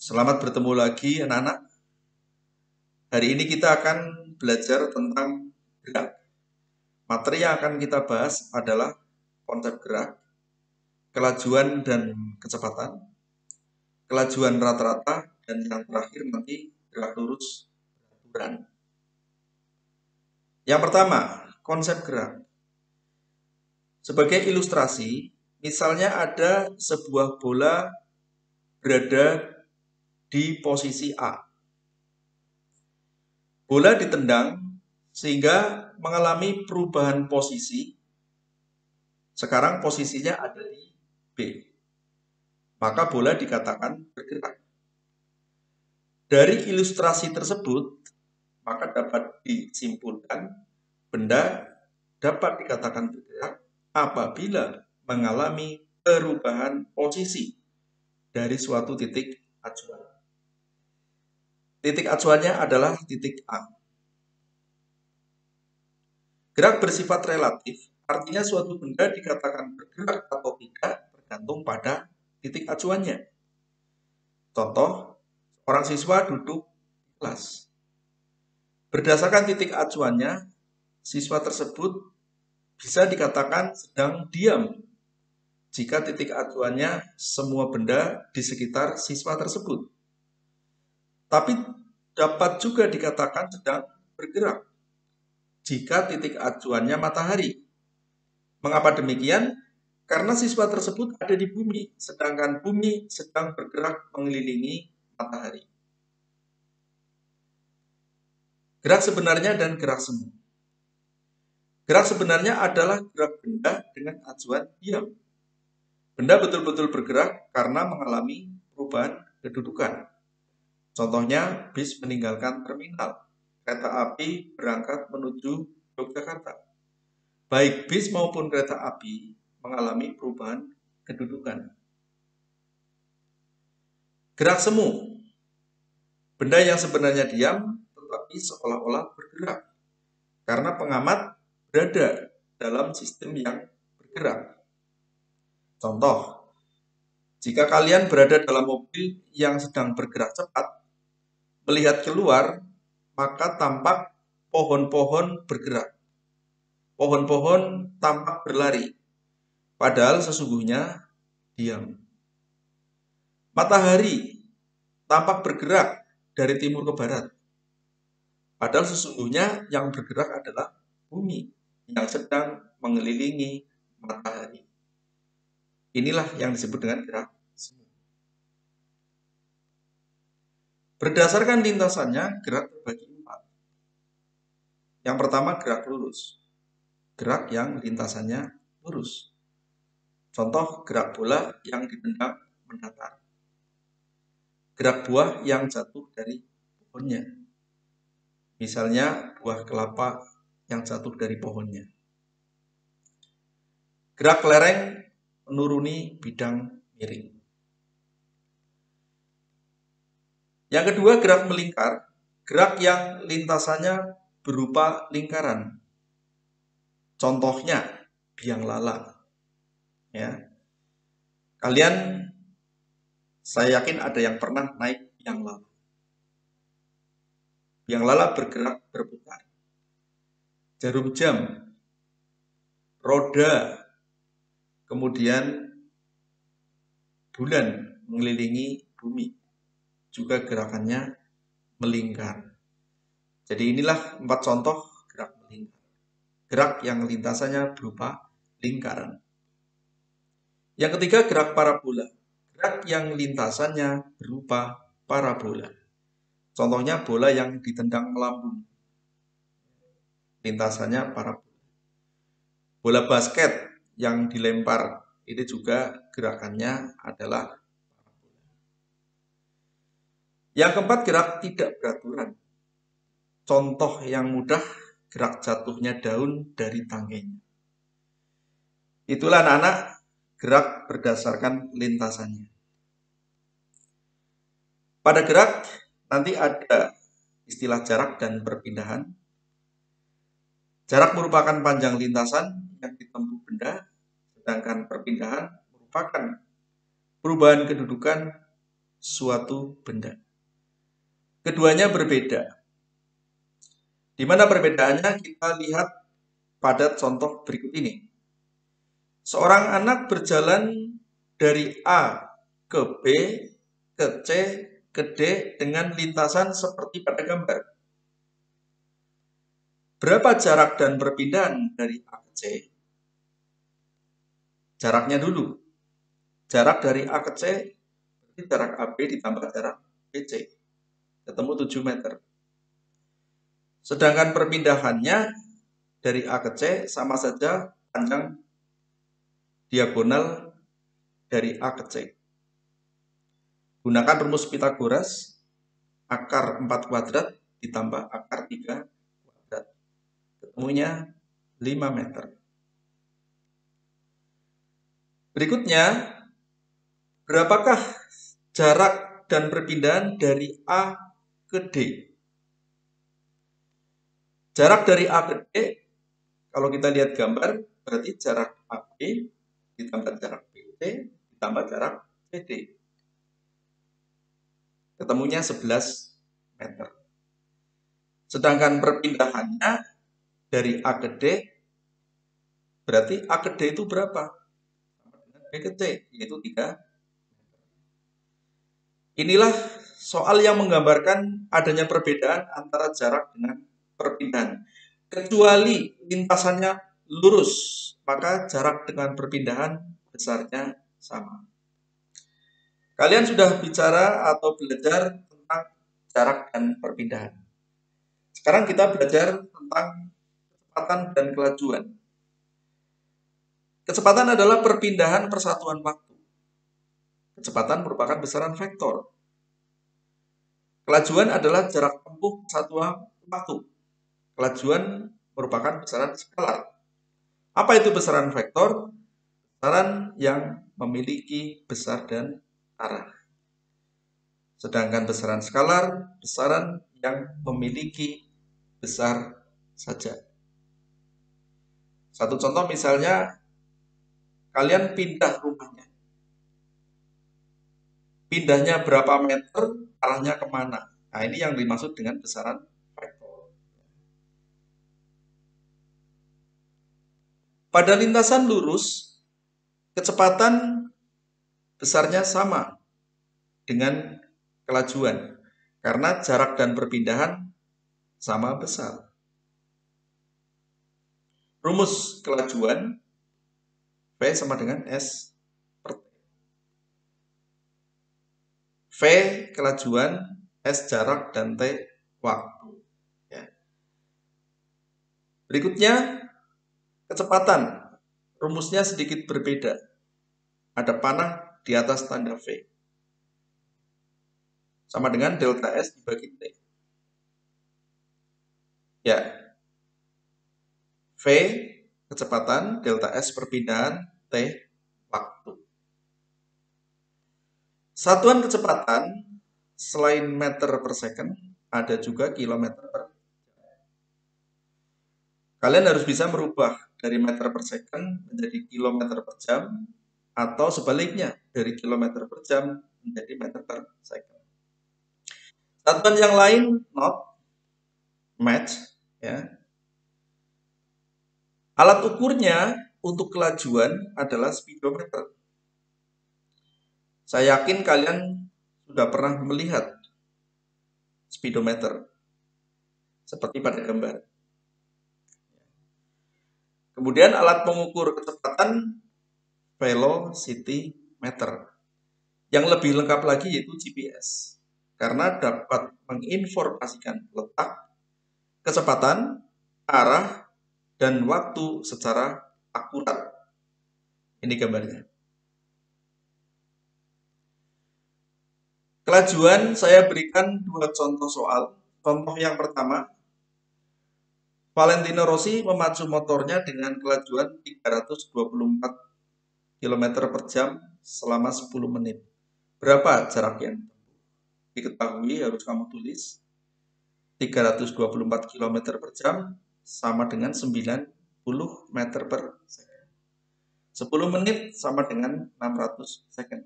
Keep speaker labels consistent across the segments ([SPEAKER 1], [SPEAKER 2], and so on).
[SPEAKER 1] Selamat bertemu lagi anak-anak. Hari ini kita akan belajar tentang gerak. Materi yang akan kita bahas adalah konsep gerak, kelajuan dan kecepatan, kelajuan rata-rata, dan yang terakhir nanti gerak lurus beraturan. Yang pertama, konsep gerak. Sebagai ilustrasi, misalnya ada sebuah bola berada di posisi A. Bola ditendang sehingga mengalami perubahan posisi. Sekarang posisinya ada di B. Maka bola dikatakan bergerak. Dari ilustrasi tersebut, maka dapat disimpulkan benda dapat dikatakan bergerak apabila mengalami perubahan posisi dari suatu titik acuan. Titik acuannya adalah titik A. Gerak bersifat relatif, artinya suatu benda dikatakan bergerak atau tidak tergantung pada titik acuannya. Contoh, orang siswa duduk di kelas. Berdasarkan titik acuannya, siswa tersebut bisa dikatakan sedang diam jika titik acuannya semua benda di sekitar siswa tersebut. Tapi dapat juga dikatakan sedang bergerak jika titik acuannya matahari. Mengapa demikian? Karena siswa tersebut ada di bumi, sedangkan bumi sedang bergerak mengelilingi matahari. Gerak sebenarnya dan gerak semu. Gerak sebenarnya adalah gerak benda dengan acuan diam. Benda betul-betul bergerak karena mengalami perubahan kedudukan. Contohnya, bis meninggalkan terminal. Kereta api berangkat menuju Yogyakarta. Baik bis maupun kereta api mengalami perubahan kedudukan. Gerak semu. Benda yang sebenarnya diam tetapi seolah-olah bergerak. Karena pengamat berada dalam sistem yang bergerak. Contoh, jika kalian berada dalam mobil yang sedang bergerak cepat, melihat keluar, maka tampak pohon-pohon bergerak. Pohon-pohon tampak berlari, padahal sesungguhnya diam. Matahari tampak bergerak dari timur ke barat, padahal sesungguhnya yang bergerak adalah bumi yang sedang mengelilingi matahari. Inilah yang disebut dengan gerak semu. Berdasarkan lintasannya, gerak terbagi 4. Yang pertama, gerak lurus. Gerak yang lintasannya lurus. Contoh, gerak bola yang ditendang mendatar. Gerak buah yang jatuh dari pohonnya. Misalnya, buah kelapa yang jatuh dari pohonnya. Gerak lereng menuruni bidang miring. Yang kedua, gerak melingkar. Gerak yang lintasannya berupa lingkaran. Contohnya, biang lala. Ya. Kalian, saya yakin ada yang pernah naik biang lala. Biang lala bergerak berputar. Jarum jam, roda, kemudian bulan mengelilingi bumi. Juga gerakannya melingkar. Jadi inilah 4 contoh gerak melingkar. Gerak yang lintasannya berupa lingkaran. Yang ketiga, gerak parabola. Gerak yang lintasannya berupa parabola. Contohnya bola yang ditendang melambung. Lintasannya parabola. Bola basket yang dilempar, ini juga gerakannya adalah parabola. Yang keempat, gerak tidak beraturan. Contoh yang mudah, gerak jatuhnya daun dari tangkainya. Itulah anak-anak gerak berdasarkan lintasannya. Pada gerak nanti ada istilah jarak dan perpindahan. Jarak merupakan panjang lintasan yang ditempuh benda, sedangkan perpindahan merupakan perubahan kedudukan suatu benda. Keduanya berbeda. Di mana perbedaannya kita lihat pada contoh berikut ini. Seorang anak berjalan dari A ke B, ke C, ke D dengan lintasan seperti pada gambar. Berapa jarak dan perpindahan dari A ke C? Jaraknya dulu. Jarak dari A ke C, berarti jarak AB ditambah jarak BC. Ketemu 7 meter. Sedangkan perpindahannya dari A ke C sama saja panjang diagonal dari A ke C. Gunakan rumus Pythagoras, akar 4 kuadrat ditambah akar 3 kuadrat. Ketemunya 5 meter. Berikutnya, berapakah jarak dan perpindahan dari A ke D? Jarak dari A ke D, kalau kita lihat gambar, berarti jarak AB ditambah jarak BC ditambah jarak CD. Ketemunya 11 meter. Sedangkan perpindahannya dari A ke D, berarti A ke D itu berapa? B ke C, yaitu 3. Inilah soal yang menggambarkan adanya perbedaan antara jarak dengan perpindahan. Kecuali lintasannya lurus, maka jarak dengan perpindahan besarnya sama. Kalian sudah bicara atau belajar tentang jarak dan perpindahan. Sekarang kita belajar tentang kecepatan dan kelajuan. Kecepatan adalah perpindahan persatuan waktu. Kecepatan merupakan besaran vektor. Kelajuan adalah jarak tempuh persatuan waktu. Kelajuan merupakan besaran skalar. Apa itu besaran vektor? Besaran yang memiliki besar dan arah. Sedangkan besaran skalar, besaran yang memiliki besar saja. Satu contoh misalnya, kalian pindah rumahnya. Pindahnya berapa meter, arahnya kemana? Nah, ini yang dimaksud dengan besaran vektor. Pada lintasan lurus, kecepatan besarnya sama dengan kelajuan, karena jarak dan perpindahan sama besar. Rumus kelajuan V sama dengan S per T. V kelajuan, S jarak, dan T waktu. Ya. Berikutnya, kecepatan. Rumusnya sedikit berbeda. Ada panah di atas tanda V. Sama dengan delta S dibagi T. Ya. V kecepatan, delta S perpindahan, T waktu. Satuan kecepatan selain meter per second, ada juga kilometer per jam. Kalian harus bisa merubah dari meter per second menjadi kilometer per jam, atau sebaliknya dari kilometer per jam menjadi meter per second. Satuan yang lain, not, match, ya. Alat ukurnya untuk kelajuan adalah speedometer. Saya yakin kalian sudah pernah melihat speedometer seperti pada gambar. Kemudian alat pengukur kecepatan velocity meter. Yang lebih lengkap lagi yaitu GPS, karena dapat menginformasikan letak, kecepatan, arah, dan waktu secara akurat. Ini gambarnya. Kelajuan saya berikan 2 contoh soal. Contoh yang pertama, Valentino Rossi memacu motornya dengan kelajuan 324 km per jam selama 10 menit. Berapa jarak yang diketahui harus kamu tulis. 324 km per jam sama dengan 90 meter per second. 10 menit sama dengan 600 second.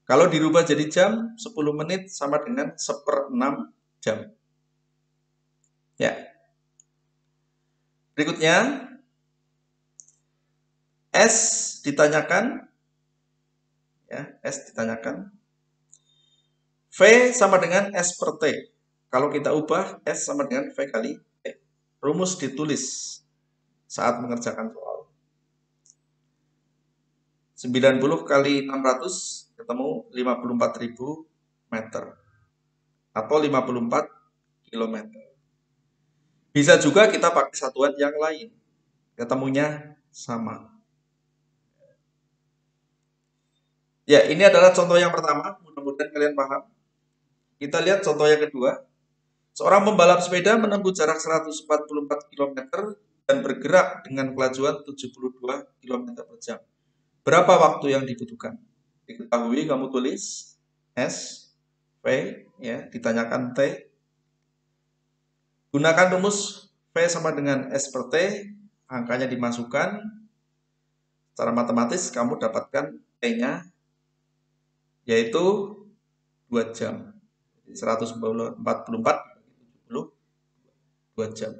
[SPEAKER 1] Kalau dirubah jadi jam, 10 menit sama dengan 1/6 jam. Ya. Berikutnya, S ditanyakan. Ya, S ditanyakan. V sama dengan S per T. Kalau kita ubah, S sama dengan V kali T. Rumus ditulis saat mengerjakan soal. 90 kali 600 ketemu 54.000 meter. Atau 54 kilometer. Bisa juga kita pakai satuan yang lain. Ketemunya sama. Ya, ini adalah contoh yang pertama. Mudah-mudahan kalian paham. Kita lihat contoh yang kedua. Seorang pembalap sepeda menempuh jarak 144 km dan bergerak dengan kelajuan 72 km per jam. Berapa waktu yang dibutuhkan? Diketahui kamu tulis S, V, ya, ditanyakan T. Gunakan rumus V sama dengan S per T, angkanya dimasukkan. Secara matematis kamu dapatkan T-nya yaitu 2 jam. 144 72 jam.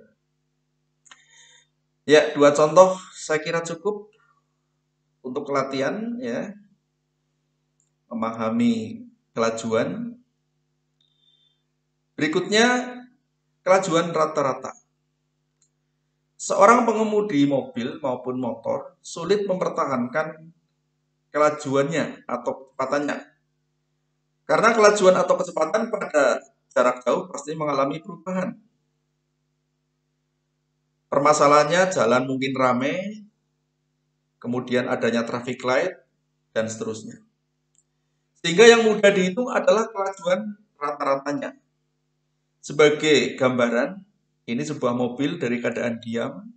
[SPEAKER 1] Ya, 2 contoh saya kira cukup untuk latihan ya. Memahami kelajuan. Berikutnya kelajuan rata-rata. Seorang pengemudi mobil maupun motor sulit mempertahankan kelajuannya atau kecepatannya. Karena kelajuan atau kecepatan pada jarak jauh pasti mengalami perubahan. Permasalahannya jalan mungkin ramai, kemudian adanya traffic light, dan seterusnya. Sehingga yang mudah dihitung adalah kelajuan rata-ratanya. Sebagai gambaran, ini sebuah mobil dari keadaan diam,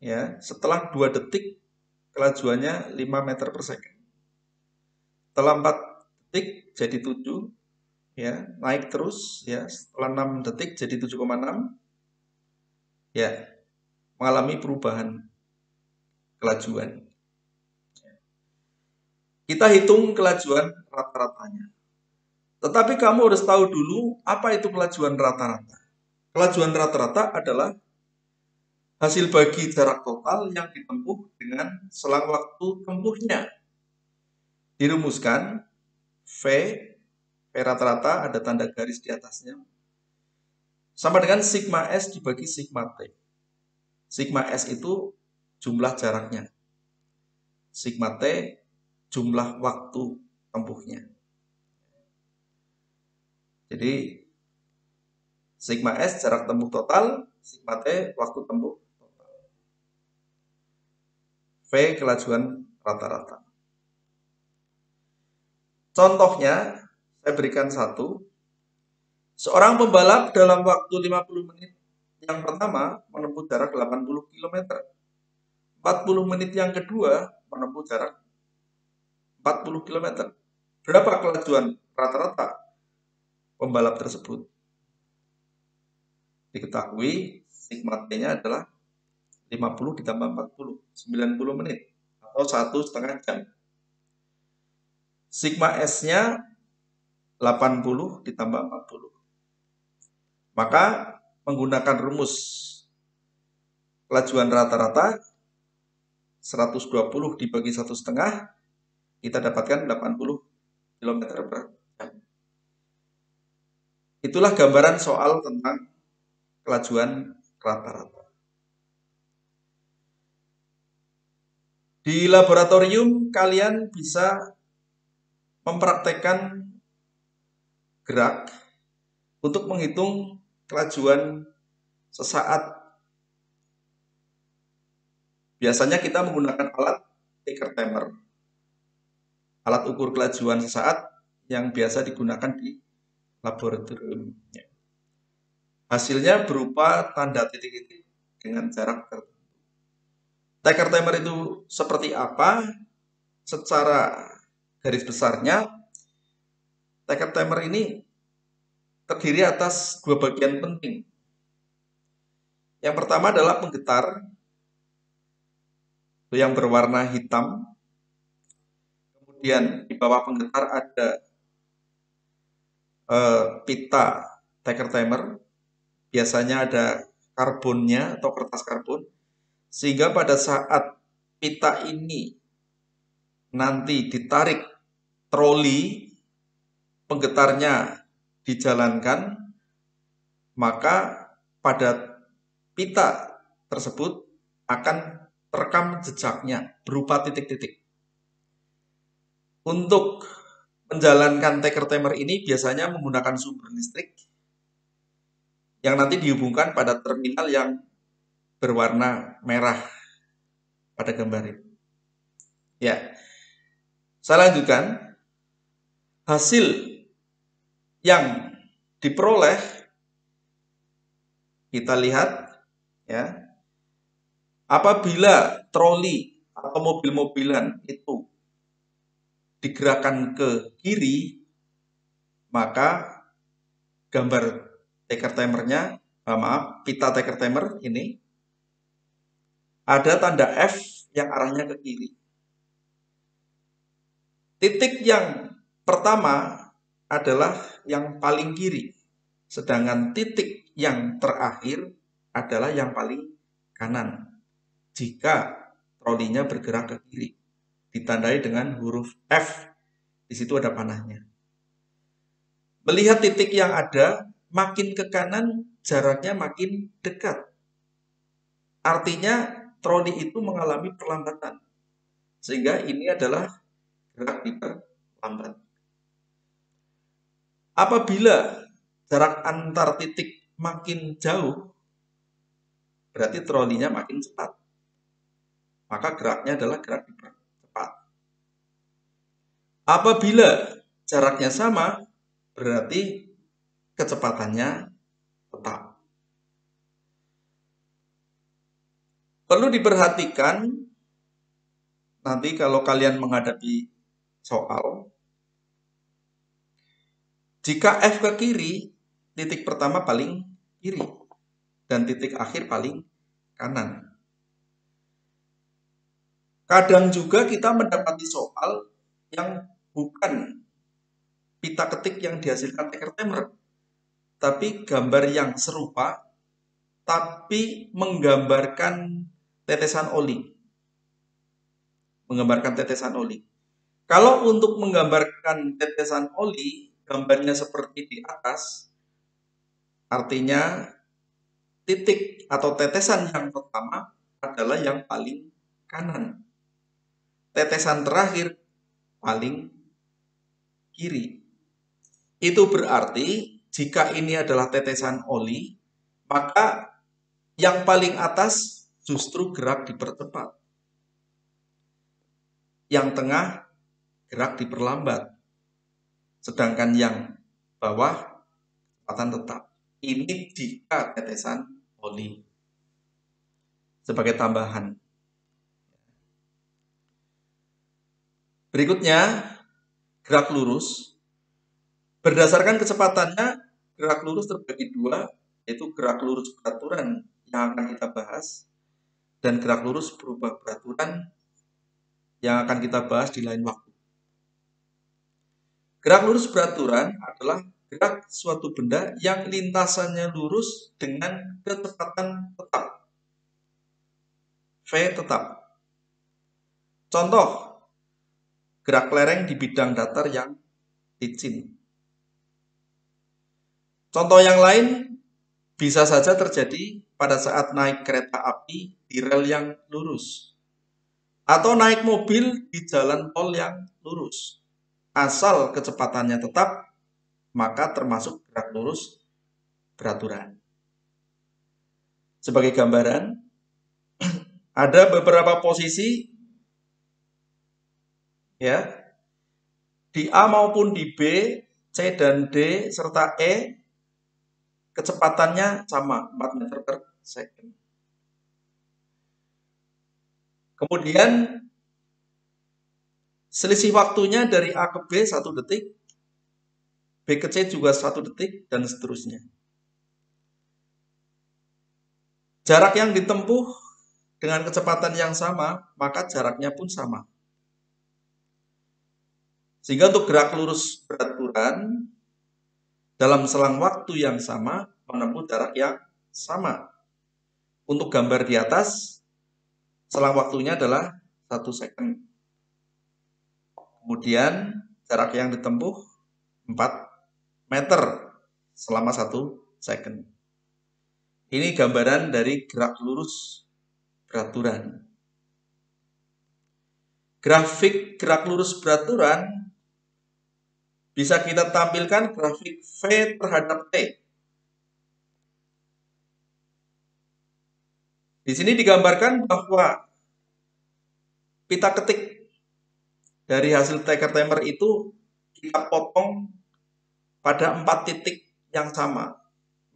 [SPEAKER 1] ya, setelah 2 detik kelajuannya 5 meter per second. Setelah 4 detik jadi 7, ya, naik terus, ya, setelah 6 detik jadi 7,6, ya, mengalami perubahan kelajuan. Kita hitung kelajuan rata-ratanya. Tetapi kamu harus tahu dulu apa itu kelajuan rata-rata. Kelajuan rata-rata adalah hasil bagi jarak total yang ditempuh dengan selang waktu tempuhnya. Dirumuskan V rata-rata ada tanda garis di atasnya, sama dengan sigma S dibagi sigma T. Sigma S itu jumlah jaraknya. Sigma T jumlah waktu tempuhnya. Jadi sigma S jarak tempuh total, sigma T waktu tempuh total. V kelajuan rata-rata. Contohnya, saya berikan satu. Seorang pembalap dalam waktu 50 menit yang pertama menempuh jarak 80 km. 40 menit yang kedua menempuh jarak 40 km. Berapa kelajuan rata-rata pembalap tersebut? Diketahui sigma T-nya adalah 50 ditambah 40, 90 menit atau 1,5 jam. Sigma S-nya 80 ditambah 40. Maka menggunakan rumus kelajuan rata-rata 120 dibagi 1,5, kita dapatkan 80 km per jam. Itulah gambaran soal tentang kelajuan rata-rata. Di laboratorium kalian bisa mempraktekkan gerak untuk menghitung kelajuan sesaat. Biasanya kita menggunakan alat ticker timer, alat ukur kelajuan sesaat yang biasa digunakan di laboratorium. Hasilnya berupa tanda titik-titik dengan jarak tertentu. Ticker timer itu seperti apa? Secara garis besarnya, ticker timer ini terdiri atas 2 bagian penting. Yang pertama adalah penggetar yang berwarna hitam. kemudian di bawah penggetar ada pita taker timer, biasanya ada karbonnya atau kertas karbon, sehingga pada saat pita ini nanti ditarik troli, penggetarnya dijalankan, maka pada pita tersebut akan terekam jejaknya berupa titik-titik. Untuk menjalankan taker timer ini biasanya menggunakan sumber listrik yang nanti dihubungkan pada terminal yang berwarna merah pada gambar ini. Ya, saya lanjutkan. Hasil yang diperoleh kita lihat ya. Apabila troli atau mobil-mobilan itu digerakkan ke kiri, maka gambar taker timernya, pita taker timer ini ada tanda F yang arahnya ke kiri. Titik yang pertama adalah yang paling kiri, sedangkan titik yang terakhir adalah yang paling kanan. Jika trolinya bergerak ke kiri, ditandai dengan huruf F, di situ ada panahnya. Melihat titik yang ada, makin ke kanan jaraknya makin dekat. Artinya troli itu mengalami perlambatan, sehingga ini adalah gerak diperlambat. Apabila jarak antar titik makin jauh, berarti trolinya makin cepat. Maka geraknya adalah gerak dipercepat. Apabila jaraknya sama, berarti kecepatannya tetap. Perlu diperhatikan nanti kalau kalian menghadapi soal, jika F ke kiri, titik pertama paling kiri dan titik akhir paling kanan. Kadang juga kita mendapati soal yang bukan pita ketik yang dihasilkan taker timer, tapi gambar yang serupa, tapi menggambarkan tetesan oli. Kalau untuk menggambarkan tetesan oli, gambarnya seperti di atas, artinya titik atau tetesan yang pertama adalah yang paling kanan. Tetesan terakhir paling kiri. Itu berarti jika ini adalah tetesan oli, maka yang paling atas justru gerak dipercepat. Yang tengah gerak diperlambat. Sedangkan yang bawah kecepatan tetap. Ini jika tetesan oli. Sebagai tambahan. Berikutnya, gerak lurus. Berdasarkan kecepatannya, gerak lurus terbagi dua, yaitu gerak lurus beraturan yang akan kita bahas, dan gerak lurus berubah beraturan yang akan kita bahas di lain waktu. Gerak lurus beraturan adalah gerak suatu benda yang lintasannya lurus dengan kecepatan tetap. V tetap. Contoh, gerak lereng di bidang datar yang licin. Contoh yang lain bisa saja terjadi pada saat naik kereta api di rel yang lurus. Atau naik mobil di jalan tol yang lurus. Asal kecepatannya tetap, maka termasuk gerak lurus beraturan. Sebagai gambaran, ada beberapa posisi ya, di A maupun di B, C dan D serta E kecepatannya sama 4 meter per second. Kemudian selisih waktunya dari A ke B 1 detik, B ke C juga 1 detik, dan seterusnya. Jarak yang ditempuh dengan kecepatan yang sama, maka jaraknya pun sama. Sehingga untuk gerak lurus beraturan dalam selang waktu yang sama menempuh jarak yang sama. Untuk gambar di atas, selang waktunya adalah 1 second. Kemudian jarak yang ditempuh 4 meter selama 1 second. Ini gambaran dari gerak lurus beraturan. Grafik gerak lurus beraturan bisa kita tampilkan grafik V terhadap T. Di sini digambarkan bahwa pita ketik dari hasil tiker timer itu kita potong pada 4 titik yang sama.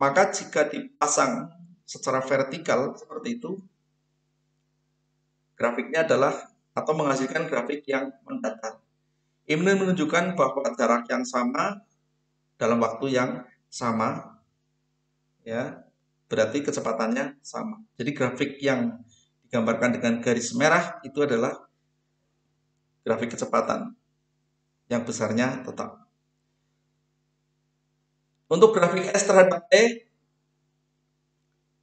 [SPEAKER 1] Maka jika dipasang secara vertikal seperti itu, grafiknya adalah atau menghasilkan grafik yang mendatar. Ini menunjukkan bahwa jarak yang sama dalam waktu yang sama, ya, berarti kecepatannya sama. Jadi grafik yang digambarkan dengan garis merah itu adalah grafik kecepatan yang besarnya tetap. Untuk grafik S terhadap T,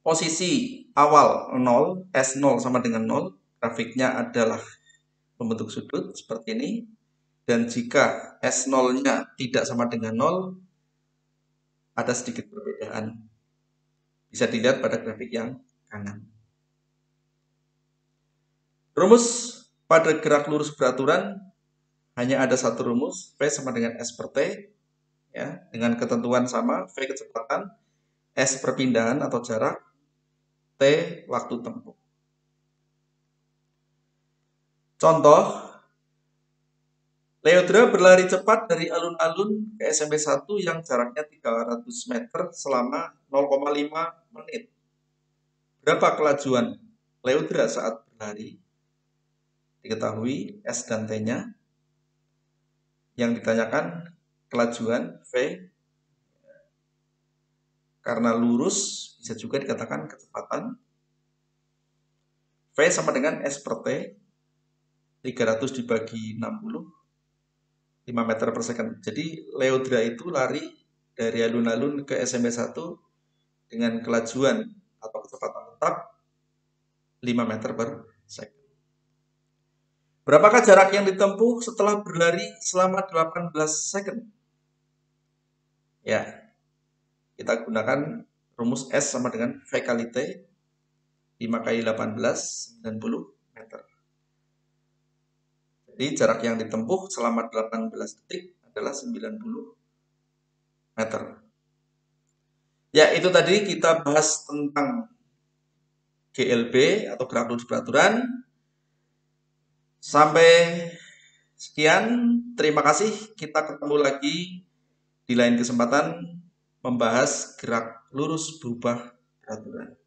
[SPEAKER 1] posisi awal 0, S0 sama dengan 0, grafiknya adalah membentuk sudut seperti ini. Dan jika S0-nya tidak sama dengan 0, ada sedikit perbedaan. Bisa dilihat pada grafik yang kanan. Rumus pada gerak lurus beraturan hanya ada satu rumus, V sama dengan S per T, ya, dengan ketentuan sama, V kecepatan, S perpindahan atau jarak, T waktu tempuh. Contoh, Leodra berlari cepat dari alun-alun ke SMP 1 yang jaraknya 300 meter selama 0,5 menit. Berapa kelajuan Leodra saat berlari? Diketahui S dan T-nya. Yang ditanyakan kelajuan V. Karena lurus bisa juga dikatakan kecepatan. V sama dengan S per T. 300 dibagi 60. 5 meter per second. Jadi Leodra itu lari dari alun-alun ke SMP 1 dengan kelajuan atau kecepatan tetap 5 meter per second. Berapakah jarak yang ditempuh setelah berlari selama 18 second? Ya, kita gunakan rumus S sama dengan V kali T. 5 kali 18, 90 meter. Jadi jarak yang ditempuh selama 18 detik adalah 90 meter. Ya, itu tadi kita bahas tentang GLB atau gerak lurus beraturan. Sampai sekian, terima kasih. Kita ketemu lagi di lain kesempatan membahas gerak lurus berubah beraturan.